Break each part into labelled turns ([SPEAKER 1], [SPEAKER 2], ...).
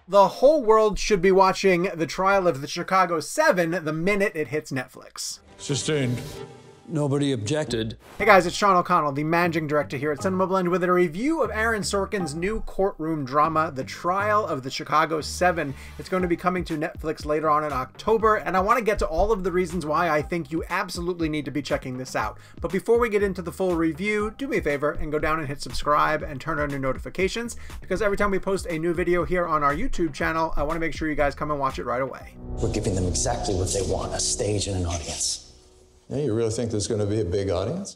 [SPEAKER 1] The whole world should be watching The Trial of the Chicago 7 the minute it hits Netflix.
[SPEAKER 2] Sustained. Nobody objected.
[SPEAKER 1] Hey guys, it's Sean O'Connell, the managing director here at Cinema Blend, with a review of Aaron Sorkin's new courtroom drama, The Trial of the Chicago 7. It's going to be coming to Netflix later on in October, and I want to get to all of the reasons why I think you absolutely need to be checking this out. But before we get into the full review, do me a favor and go down and hit subscribe and turn on your notifications, because every time we post a new video here on our YouTube channel, I want to make sure you guys come and watch it right away.
[SPEAKER 3] We're giving them exactly what they want, a stage and an audience.
[SPEAKER 4] Yeah, you really think there's going to be a big audience?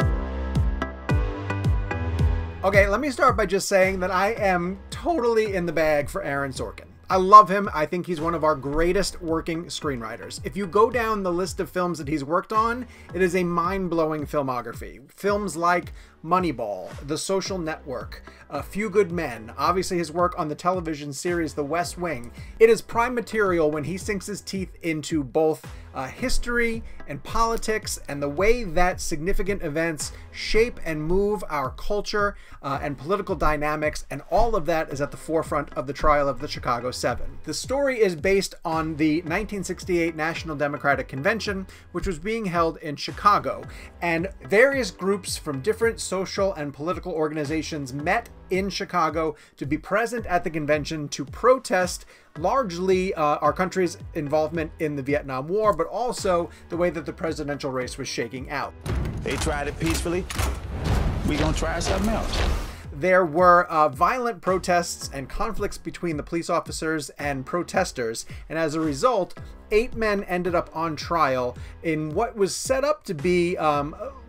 [SPEAKER 1] Okay, let me start by just saying that I am totally in the bag for Aaron Sorkin. I love him. I think he's one of our greatest working screenwriters. If you go down the list of films that he's worked on, it is a mind-blowing filmography. Films like Moneyball, The Social Network, A Few Good Men, obviously his work on the television series The West Wing. It is prime material when he sinks his teeth into both history and politics and the way that significant events shape and move our culture and political dynamics, and all of that is at the forefront of The Trial of the Chicago 7. The story is based on the 1968 National Democratic Convention, which was being held in Chicago, and various groups from different social and political organizations met in Chicago to be present at the convention to protest largely our country's involvement in the Vietnam War, but also the way that the presidential race was shaking out.
[SPEAKER 5] They tried it peacefully. We gonna try something else.
[SPEAKER 1] There were violent protests and conflicts between the police officers and protesters, and as a result, 8 men ended up on trial in what was set up to be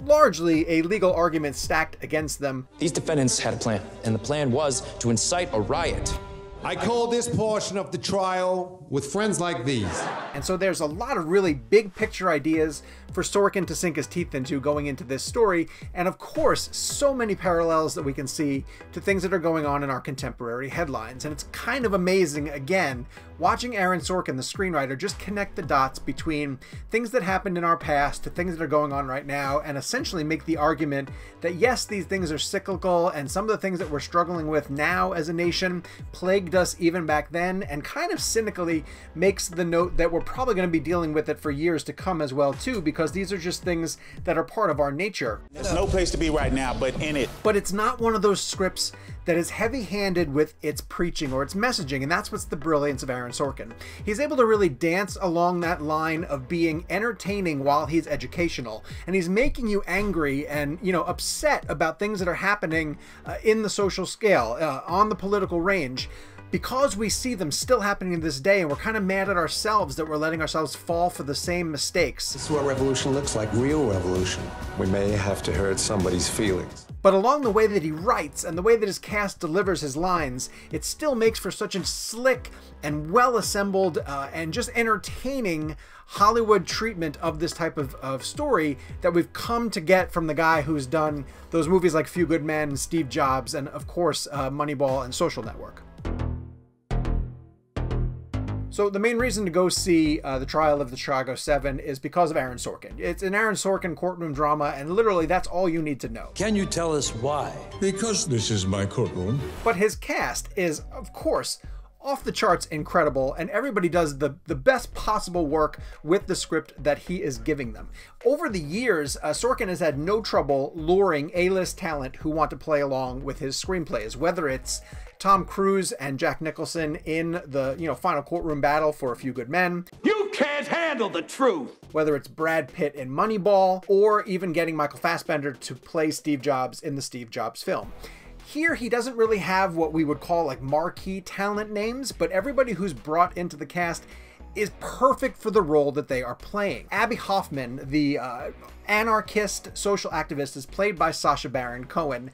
[SPEAKER 1] largely a legal argument stacked against them.
[SPEAKER 6] These defendants had a plan, and the plan was to incite a riot.
[SPEAKER 7] I call this portion of the trial with friends like these.
[SPEAKER 1] And so there's a lot of really big picture ideas for Sorkin to sink his teeth into going into this story, and of course so many parallels that we can see to things that are going on in our contemporary headlines. And it's kind of amazing, again, watching Aaron Sorkin, the screenwriter, just connect the dots between things that happened in our past to things that are going on right now, and essentially make the argument that yes, these things are cyclical, and some of the things that we're struggling with now as a nation plagued us even back then, and kind of cynically makes the note that we're probably going to be dealing with it for years to come as well too, because these are just things that are part of our nature.
[SPEAKER 5] There's no place to be right now but in it.
[SPEAKER 1] But it's not one of those scripts that is heavy-handed with its preaching or its messaging, and that's what's the brilliance of Aaron Sorkin. He's able to really dance along that line of being entertaining while he's educational, and he's making you angry and, you know, upset about things that are happening in the social scale, on the political range, because we see them still happening in this day, and we're kind of mad at ourselves that we're letting ourselves fall for the same mistakes.
[SPEAKER 7] This is what revolution looks like, real revolution.
[SPEAKER 4] We may have to hurt somebody's feelings.
[SPEAKER 1] But along the way that he writes and the way that his cast delivers his lines, it still makes for such a slick and well-assembled and just entertaining Hollywood treatment of this type of story that we've come to get from the guy who's done those movies like Few Good Men, Steve Jobs, and of course Moneyball and Social Network. So the main reason to go see The Trial of the Chicago 7 is because of Aaron Sorkin. It's an Aaron Sorkin courtroom drama, and literally that's all you need to know.
[SPEAKER 6] Can you tell us why?
[SPEAKER 2] Because this is my courtroom.
[SPEAKER 1] But his cast is, of course, off the charts incredible, and everybody does the best possible work with the script that he is giving them. Over the years, Sorkin has had no trouble luring A-list talent who want to play along with his screenplays, whether it's Tom Cruise and Jack Nicholson in the final courtroom battle for A Few Good Men.
[SPEAKER 5] You can't handle the truth.
[SPEAKER 1] Whether it's Brad Pitt in Moneyball, or even getting Michael Fassbender to play Steve Jobs in the Steve Jobs film. Here, he doesn't really have what we would call like marquee talent names, but everybody who's brought into the cast is perfect for the role that they are playing. Abbie Hoffman, the anarchist social activist, is played by Sacha Baron Cohen,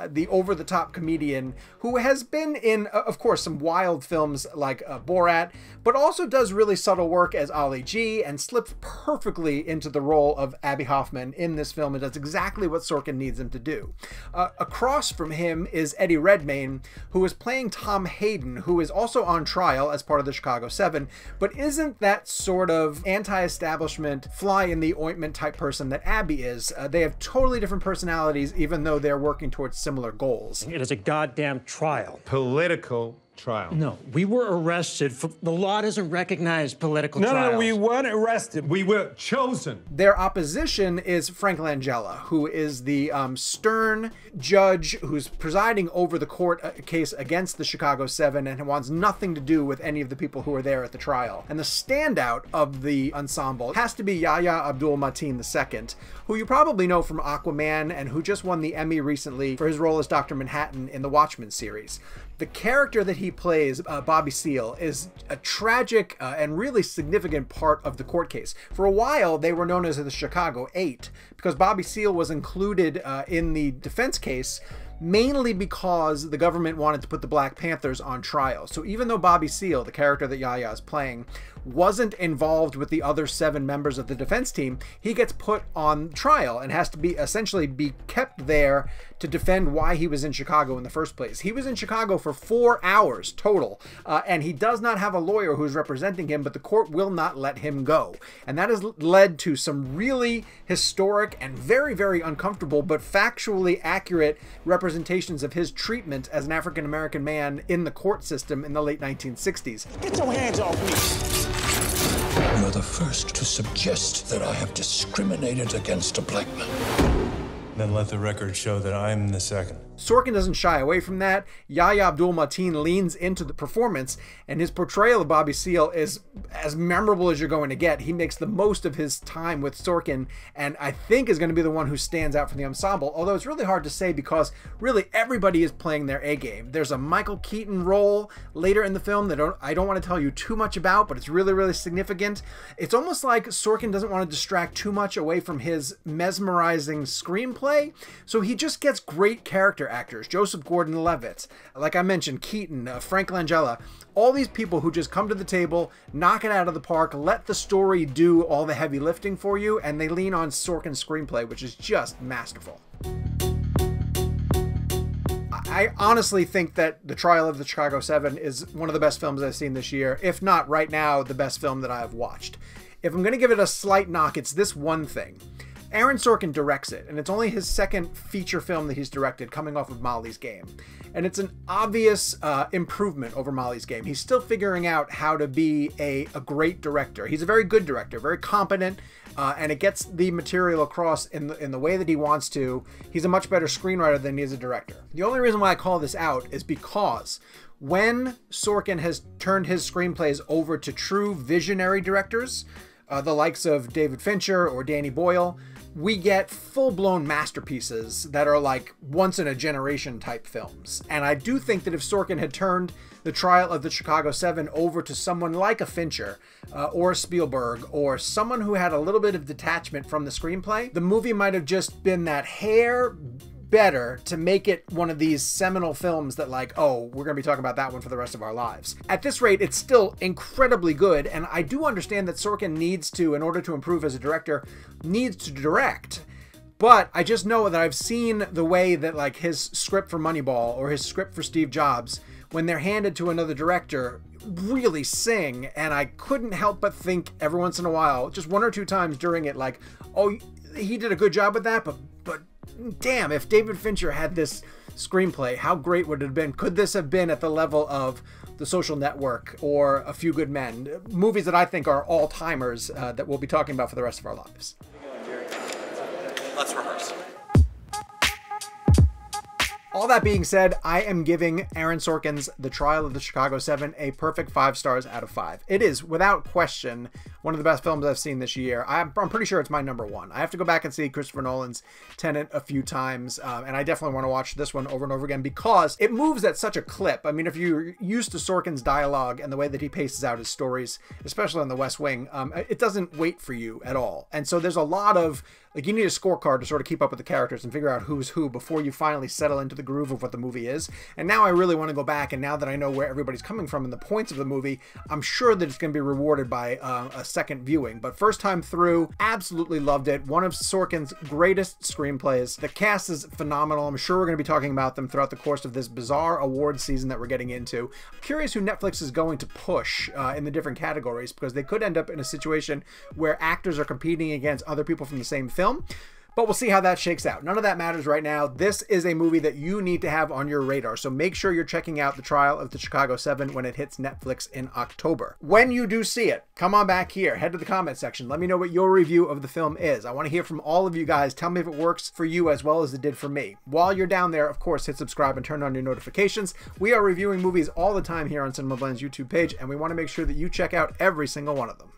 [SPEAKER 1] the over-the-top comedian who has been in, of course, some wild films like Borat, but also does really subtle work as Ali G and slips perfectly into the role of Abbie Hoffman in this film and does exactly what Sorkin needs him to do. Across from him is Eddie Redmayne, who is playing Tom Hayden, who is also on trial as part of the Chicago 7, but isn't that sort of anti-establishment, fly-in-the-ointment type person that Abbie is. They have totally different personalities, even though they're working towards similar goals.
[SPEAKER 8] It is a goddamn trial.
[SPEAKER 9] Political
[SPEAKER 7] trial.
[SPEAKER 8] No, we were arrested for the law doesn't recognize political trials.
[SPEAKER 7] No, we weren't arrested. We were chosen.
[SPEAKER 1] Their opposition is Frank Langella, who is the stern judge who's presiding over the court case against the Chicago 7 and wants nothing to do with any of the people who are there at the trial. And the standout of the ensemble has to be Yahya Abdul-Mateen II, who you probably know from Aquaman and who just won the Emmy recently for his role as Dr. Manhattan in the Watchmen series. The character that he plays, Bobby Seale, is a tragic and really significant part of the court case. For a while, they were known as the Chicago 8 because Bobby Seale was included in the defense case mainly because the government wanted to put the Black Panthers on trial. So even though Bobby Seale, the character that Yahya is playing, wasn't involved with the other 7 members of the defense team, he gets put on trial and has to be essentially be kept there to defend why he was in Chicago in the first place. He was in Chicago for 4 hours total, and he does not have a lawyer who's representing him, but the court will not let him go. And that has led to some really historic and very, very uncomfortable, but factually accurate representations of his treatment as an African-American man in the court system in the late 1960s.
[SPEAKER 5] Get your hands off me!
[SPEAKER 2] You're the first to suggest that I have discriminated against a black man.
[SPEAKER 9] Then let the record show that I'm the second.
[SPEAKER 1] Sorkin doesn't shy away from that. Yahya Abdul-Mateen leans into the performance, and his portrayal of Bobby Seale is as memorable as you're going to get. He makes the most of his time with Sorkin, and I think is going to be the one who stands out from the ensemble, although it's really hard to say because really everybody is playing their A-game. There's a Michael Keaton role later in the film that I don't want to tell you too much about, but it's really, really significant. It's almost like Sorkin doesn't want to distract too much away from his mesmerizing screenplay, so he just gets great character actors. Joseph Gordon-Levitt, like I mentioned, Keaton, Frank Langella, all these people who just come to the table, knock it out of the park, let the story do all the heavy lifting for you, and they lean on Sorkin's screenplay, which is just masterful. I honestly think that The Trial of the Chicago 7 is one of the best films I've seen this year, if not right now the best film that I have watched. If I'm going to give it a slight knock, it's this one thing. Aaron Sorkin directs it, and it's only his second feature film that he's directed, coming off of Molly's Game. And it's an obvious improvement over Molly's Game. He's still figuring out how to be a great director. He's a very good director, very competent, and it gets the material across in the way that he wants to. He's a much better screenwriter than he is a director. The only reason why I call this out is because when Sorkin has turned his screenplays over to true visionary directors, the likes of David Fincher or Danny Boyle, we get full-blown masterpieces that are like once-in-a-generation type films. And I do think that if Sorkin had turned The Trial of the Chicago 7 over to someone like a Fincher or a Spielberg or someone who had a little bit of detachment from the screenplay, the movie might have just been that hair better to make it one of these seminal films that like, oh, we're going to be talking about that one for the rest of our lives. At this rate, it's still incredibly good, and I do understand that Sorkin needs to, in order to improve as a director, needs to direct. But I just know that I've seen the way that like his script for Moneyball or his script for Steve Jobs, when they're handed to another director, really sing, and I couldn't help but think every once in a while, just 1 or 2 times during it, like, oh, he did a good job with that, but damn, if David Fincher had this screenplay, how great would it have been? Could this have been at the level of The Social Network or A Few Good Men? Movies that I think are all-timers that we'll be talking about for the rest of our lives.
[SPEAKER 10] Let's rehearse.
[SPEAKER 1] All that being said, I am giving Aaron Sorkin's The Trial of the Chicago 7 a perfect 5 stars out of 5. It is, without question, one of the best films I've seen this year. I'm pretty sure it's my number 1. I have to go back and see Christopher Nolan's Tenet a few times, and I definitely want to watch this one over and over again because it moves at such a clip. I mean, if you're used to Sorkin's dialogue and the way that he paces out his stories, especially on The West Wing, it doesn't wait for you at all. And so there's a lot of, like, you need a scorecard to sort of keep up with the characters and figure out who's who before you finally settle into the groove of what the movie is. And now I really want to go back, and now that I know where everybody's coming from and the points of the movie, I'm sure that it's going to be rewarded by a second viewing. But first time through, absolutely loved it. One of Sorkin's greatest screenplays. The cast is phenomenal. I'm sure we're going to be talking about them throughout the course of this bizarre award season that we're getting into. I'm curious who Netflix is going to push in the different categories, because they could end up in a situation where actors are competing against other people from the same film. But we'll see how that shakes out. None of that matters right now. This is a movie that you need to have on your radar, so make sure you're checking out The Trial of the Chicago 7 when it hits Netflix in October. When you do see it, come on back here, head to the comment section. Let me know what your review of the film is. I want to hear from all of you guys. Tell me if it works for you as well as it did for me. While you're down there, of course, hit subscribe and turn on your notifications. We are reviewing movies all the time here on Cinema Blend's YouTube page, and we want to make sure that you check out every single one of them.